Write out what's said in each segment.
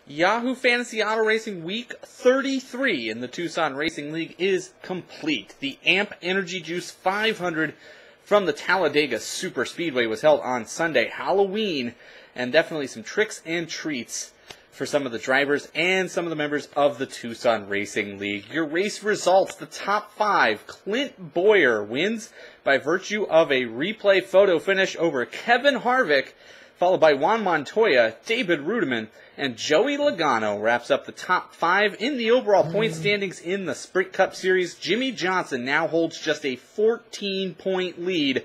Yahoo Fantasy Auto Racing Week 33 in the Tucson Racing League is complete. The AMP Energy Juice 500 from the Talladega Superspeedway was held on Sunday, Halloween, and definitely some tricks and treats for some of the drivers and some of the members of the Tucson Racing League. Your race results: the top 5, Clint Boyer wins by virtue of a replay photo finish over Kevin Harvick, followed by Juan Montoya, David Rudiman, and Joey Logano wraps up the top 5 in the overall point standings in the Sprint Cup Series. Jimmie Johnson now holds just a 14-point lead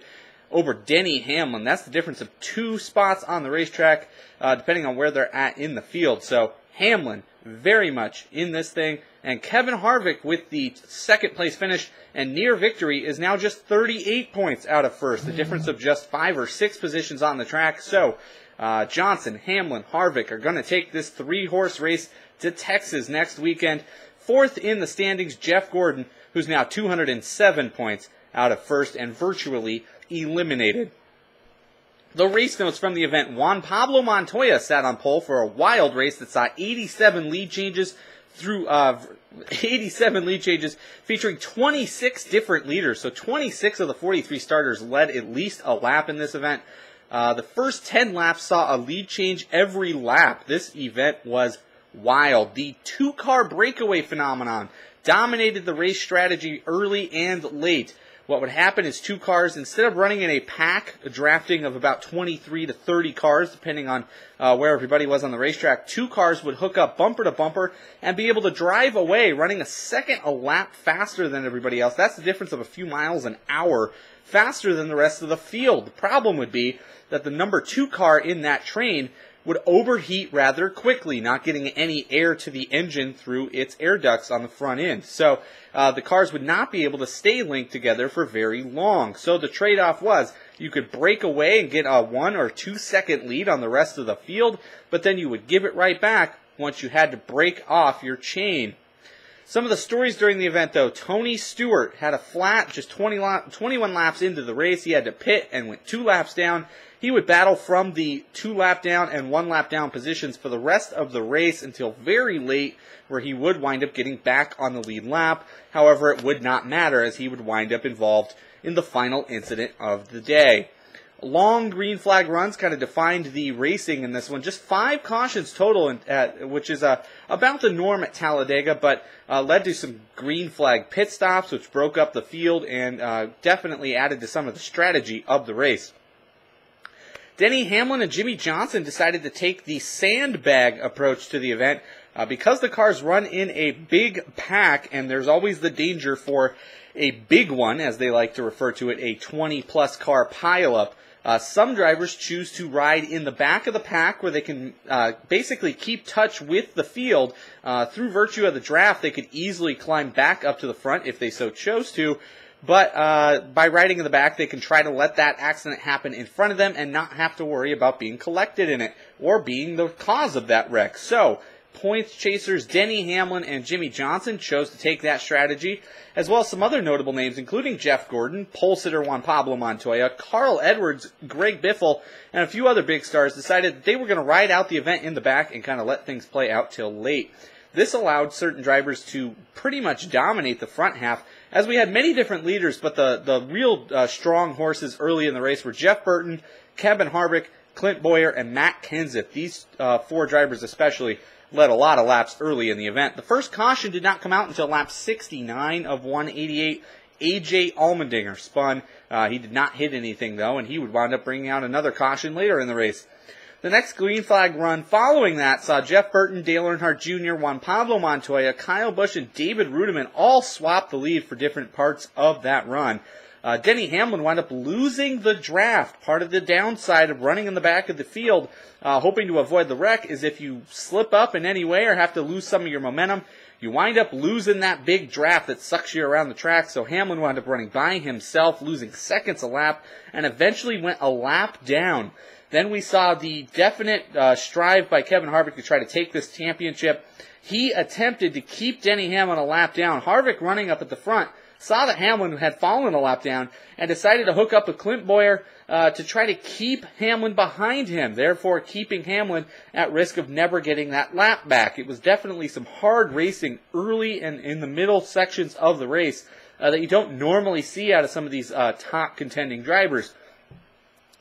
over Denny Hamlin. That's the difference of 2 spots on the racetrack, depending on where they're at in the field. So Hamlin very much in this thing, and Kevin Harvick with the second place finish and near victory is now just 38 points out of first, the difference of just 5 or 6 positions on the track. So Johnson, Hamlin, Harvick are going to take this 3-horse race to Texas next weekend. Fourth in the standings, Jeff Gordon, who's now 207 points out of first and virtually eliminated. The race notes from the event: Juan Pablo Montoya sat on pole for a wild race that saw 87 lead changes featuring 26 different leaders. So 26 of the 43 starters led at least a lap in this event. The first 10 laps saw a lead change every lap. This event was wild. The 2-car breakaway phenomenon dominated the race strategy early and late. What would happen is 2 cars, instead of running in a pack, a drafting of about 23 to 30 cars, depending on where everybody was on the racetrack, 2 cars would hook up bumper to bumper and be able to drive away, running a second a lap faster than everybody else. That's the difference of a few miles an hour faster than the rest of the field. The problem would be that the number 2 car in that train would overheat rather quickly, not getting any air to the engine through its air ducts on the front end. So the cars would not be able to stay linked together for very long. So the trade-off was you could break away and get a 1 or 2 second lead on the rest of the field, but then you would give it right back once you had to break off your chain. Some of the stories during the event, though: Tony Stewart had a flat just 21 laps into the race. He had to pit and went 2 laps down. He would battle from the 2 lap down and 1 lap down positions for the rest of the race until very late, where he would wind up getting back on the lead lap. However, it would not matter, as he would wind up involved in the final incident of the day. Long green flag runs kind of defined the racing in this one. Just 5 cautions total, which is about the norm at Talladega, but led to some green flag pit stops, which broke up the field and definitely added to some of the strategy of the race. Denny Hamlin and Jimmie Johnson decided to take the sandbag approach to the event. Because the cars run in a big pack, and there's always the danger for a big one, as they like to refer to it, a 20-plus car pileup, some drivers choose to ride in the back of the pack, where they can basically keep touch with the field. Through virtue of the draft, they could easily climb back up to the front if they so chose to. But by riding in the back, they can try to let that accident happen in front of them and not have to worry about being collected in it or being the cause of that wreck. So points chasers Denny Hamlin and Jimmie Johnson chose to take that strategy, as well as some other notable names, including Jeff Gordon, pole sitter Juan Pablo Montoya, Carl Edwards, Greg Biffle, and a few other big stars decided that they were going to ride out the event in the back and kind of let things play out till late. This allowed certain drivers to pretty much dominate the front half, as we had many different leaders, but the real strong horses early in the race were Jeff Burton, Kevin Harvick, Clint Boyer, and Matt Kenseth. These 4 drivers especially led a lot of laps early in the event. The first caution did not come out until lap 69 of 188. A.J. Allmendinger spun. He did not hit anything, though, and he would wind up bringing out another caution later in the race. The next green flag run following that saw Jeff Burton, Dale Earnhardt Jr., Juan Pablo Montoya, Kyle Busch, and David Rudiman all swap the lead for different parts of that run. Denny Hamlin wound up losing the draft. Part of the downside of running in the back of the field, hoping to avoid the wreck, is if you slip up in any way or have to lose some of your momentum, you wind up losing that big draft that sucks you around the track. So Hamlin wound up running by himself, losing seconds a lap, and eventually went a lap down. Then we saw the definite strive by Kevin Harvick to try to take this championship. He attempted to keep Denny Hamlin a lap down. Harvick, running up at the front, saw that Hamlin had fallen a lap down and decided to hook up with Clint Bowyer to try to keep Hamlin behind him, therefore keeping Hamlin at risk of never getting that lap back. It was definitely some hard racing early and in the middle sections of the race that you don't normally see out of some of these top contending drivers.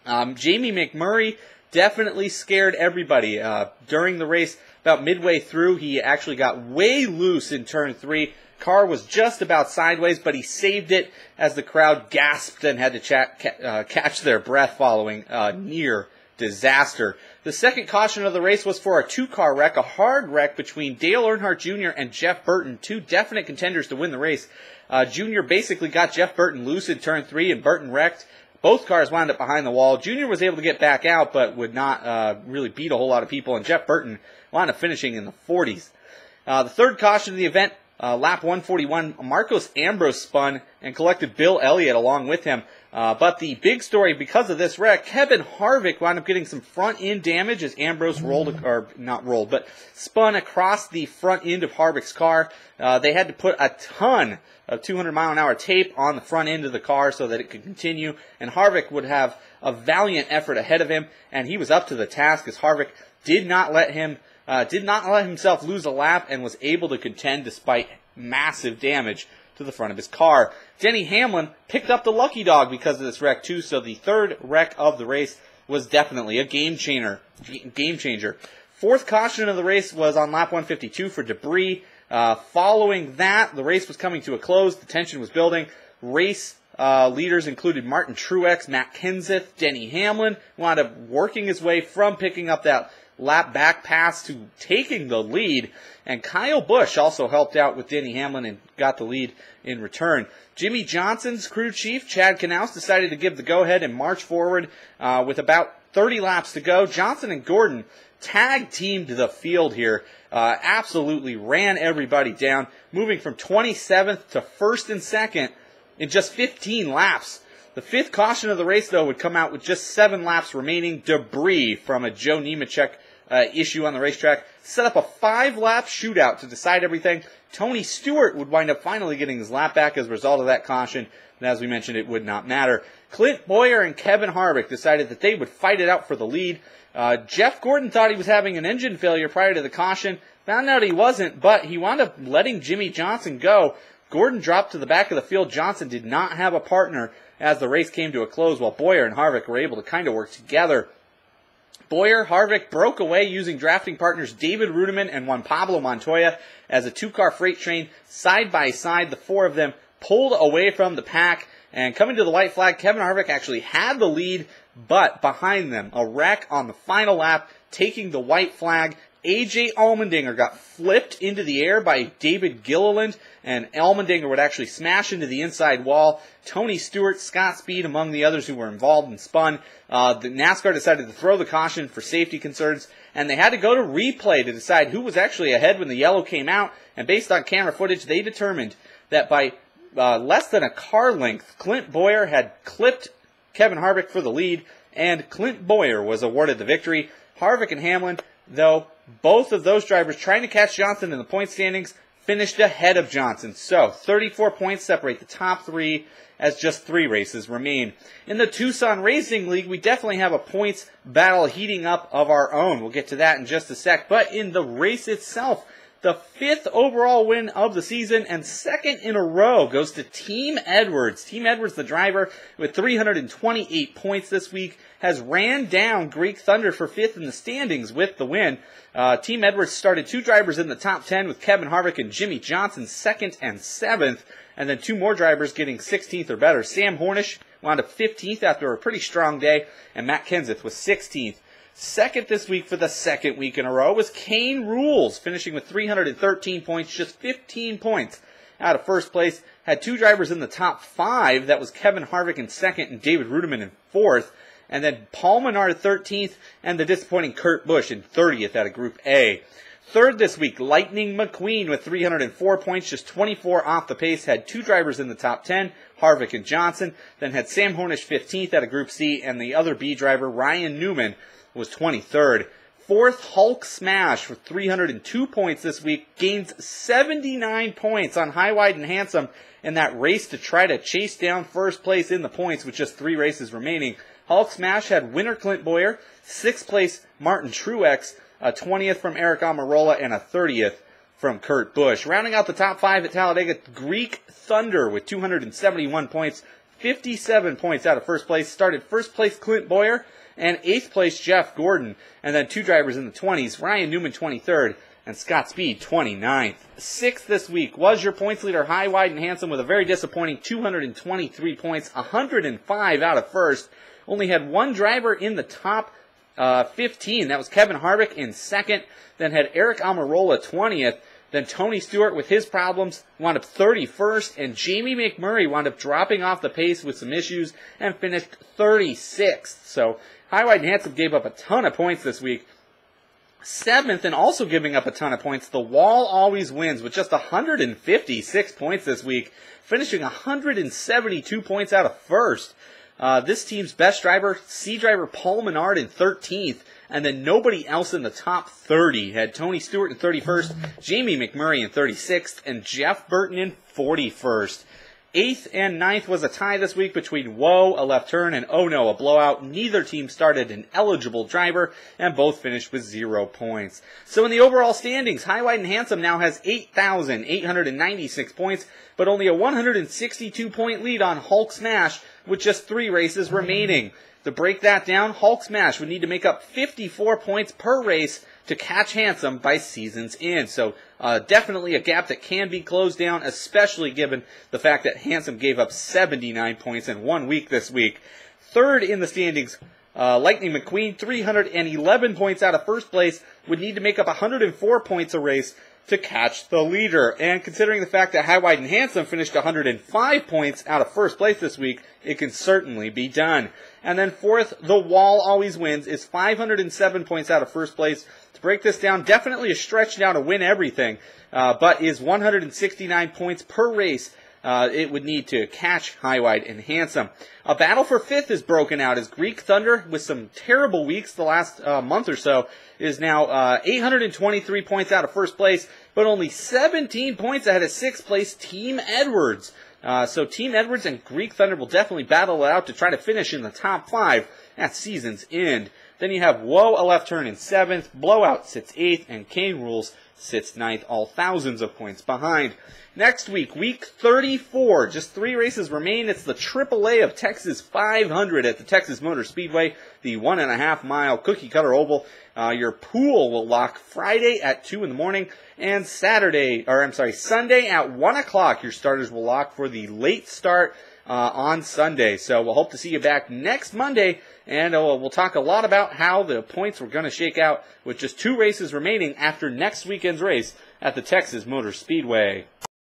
Jamie McMurray definitely scared everybody. During the race, about midway through, he actually got way loose in turn 3. Car was just about sideways, but he saved it as the crowd gasped and had to catch their breath following near disaster. The second caution of the race was for a 2-car wreck, a hard wreck between Dale Earnhardt Jr. and Jeff Burton, 2 definite contenders to win the race. Jr. basically got Jeff Burton loose in turn 3, and Burton wrecked. Both cars wound up behind the wall. Jr. was able to get back out, but would not really beat a whole lot of people, and Jeff Burton wound up finishing in the 40s. The third caution of the event, lap 141, Marcos Ambrose spun and collected Bill Elliott along with him. But the big story, because of this wreck, Kevin Harvick wound up getting some front-end damage as Ambrose spun across the front end of Harvick's car. They had to put a ton of 200-mile-an-hour tape on the front end of the car so that it could continue, and Harvick would have a valiant effort ahead of him, and he was up to the task as Harvick did not let himself lose a lap and was able to contend despite massive damage to the front of his car. Denny Hamlin picked up the lucky dog because of this wreck too, so the third wreck of the race was definitely a game changer. Fourth caution of the race was on lap 152 for debris. Following that, the race was coming to a close. The tension was building. Race leaders included Martin Truex, Matt Kenseth, Denny Hamlin, wound up working his way from picking up that lap back pass to taking the lead, and Kyle Busch also helped out with Denny Hamlin and got the lead in return. Jimmy Johnson's crew chief, Chad Knaus, decided to give the go-ahead and march forward with about 30 laps to go. Johnson and Gordon tag-teamed the field here, absolutely ran everybody down, moving from 27th to 1st and 2nd in just 15 laps. The fifth caution of the race, though, would come out with just 7 laps remaining. Debris from a Joe Nemechek issue on the racetrack set up a 5-lap shootout to decide everything. Tony Stewart would wind up finally getting his lap back as a result of that caution, and as we mentioned, it would not matter. Clint Bowyer and Kevin Harvick decided that they would fight it out for the lead. Jeff Gordon thought he was having an engine failure prior to the caution, found out he wasn't, but he wound up letting Jimmy Johnson go. Gordon dropped to the back of the field. Johnson did not have a partner as the race came to a close, while Bowyer and Harvick were able to kind of work together. Bowyer, Harvick broke away using drafting partners David Rudiman and Juan Pablo Montoya as a 2-car freight train. Side by side, the 4 of them pulled away from the pack, and coming to the white flag, Kevin Harvick actually had the lead, but behind them, a wreck on the final lap, taking the white flag. A.J. Allmendinger got flipped into the air by David Gilliland, and Allmendinger would actually smash into the inside wall. Tony Stewart, Scott Speed, among the others who were involved and spun. The NASCAR decided to throw the caution for safety concerns, and they had to go to replay to decide who was actually ahead when the yellow came out, and based on camera footage, they determined that by less than a car length, Clint Bowyer had clipped Kevin Harvick for the lead, and Clint Bowyer was awarded the victory. Harvick and Hamlin, though, both of those drivers trying to catch Johnson in the point standings, finished ahead of Johnson. So, 34 points separate the top 3 as just 3 races remain. In the Tucson Racing League, we definitely have a points battle heating up of our own. We'll get to that in just a sec. But in the race itself, the 5th overall win of the season and 2nd in a row goes to Team Edwards. Team Edwards, the driver, with 328 points this week, has ran down Greek Thunder for 5th in the standings with the win. Team Edwards started 2 drivers in the top 10 with Kevin Harvick and Jimmy Johnson 2nd and 7th, and then 2 more drivers getting 16th or better. Sam Hornish wound up 15th after a pretty strong day, and Matt Kenseth was 16th. Second this week for the 2nd week in a row was Kane Rules, finishing with 313 points, just 15 points out of first place. Had 2 drivers in the top 5. That was Kevin Harvick in 2nd and David Rudiman in 4th. And then Paul Menard 13th and the disappointing Kurt Busch in 30th out of Group A. Third this week, Lightning McQueen with 304 points, just 24 off the pace. Had 2 drivers in the top 10, Harvick and Johnson. Then had Sam Hornish 15th out of Group C, and the other B driver, Ryan Newman, was 23rd. fourth, Hulk Smash with 302 points this week. Gains 79 points on High, Wide, and Handsome in that race to try to chase down first place in the points with just 3 races remaining. Hulk Smash had winner Clint Boyer, 6th place Martin Truex, a 20th from Eric Almirola, and a 30th from Kurt Busch. Rounding out the top 5 at Talladega, Greek Thunder with 271 points, 57 points out of first place. Started first place Clint Boyer and 8th place Jeff Gordon. And then 2 drivers in the 20s, Ryan Newman 23rd and Scott Speed 29th. 6th this week was your points leader, High, Wide, and Handsome with a very disappointing 223 points, 105 out of first. Only had 1 driver in the top 15. That was Kevin Harvick in 2nd. Then had Eric Almirola 20th. Then Tony Stewart, with his problems, wound up 31st, and Jamie McMurray wound up dropping off the pace with some issues and finished 36th. So High, Wide, and Handsome gave up a ton of points this week. 7th, and also giving up a ton of points, The Wall Always Wins with just 156 points this week, finishing 172 points out of first. This team's best driver, C driver Paul Menard in 13th, and then nobody else in the top 30. Had Tony Stewart in 31st, Jamie McMurray in 36th, and Jeff Burton in 41st. 8th and 9th was a tie this week between Whoa, a left turn, and Oh No, a blowout. Neither team started an eligible driver, and both finished with 0 points. So in the overall standings, High, Wide, and Handsome now has 8,896 points, but only a 162-point lead on Hulk Smash with just 3 races remaining. To break that down, Hulk Smash would need to make up 54 points per race to catch Handsome by season's end. So definitely a gap that can be closed down, especially given the fact that Handsome gave up 79 points in 1 week this week. 3rd in the standings, Lightning McQueen, 311 points out of first place, would need to make up 104 points a race to catch the leader. And considering the fact that High, Wide, and Handsome finished 105 points out of first place this week, it can certainly be done. And then 4th, The Wall Always Wins, is 507 points out of first place. To break this down, definitely a stretch now to win everything, but is 169 points per race it would need to catch High, Wide, and Handsome. A battle for 5th is broken out as Greek Thunder, with some terrible weeks the last month or so, is now 823 points out of first place, but only 17 points ahead of 6th place Team Edwards. So Team Edwards and Greek Thunder will definitely battle it out to try to finish in the top 5 at season's end. Then you have Whoa, a left turn in 7th, Blowout sits 8th, and Kane Rules sits 9th, all thousands of points behind. Next week, week 34, just 3 races remain. It's the AAA of Texas 500 at the Texas Motor Speedway, the 1.5-mile cookie cutter oval. Your pool will lock Friday at 2 in the morning, and Sunday at 1 o'clock. Your starters will lock for the late start on Sunday. So we'll hope to see you back next Monday, and we'll talk a lot about how the points were going to shake out with just 2 races remaining after next weekend's race at the Texas Motor Speedway.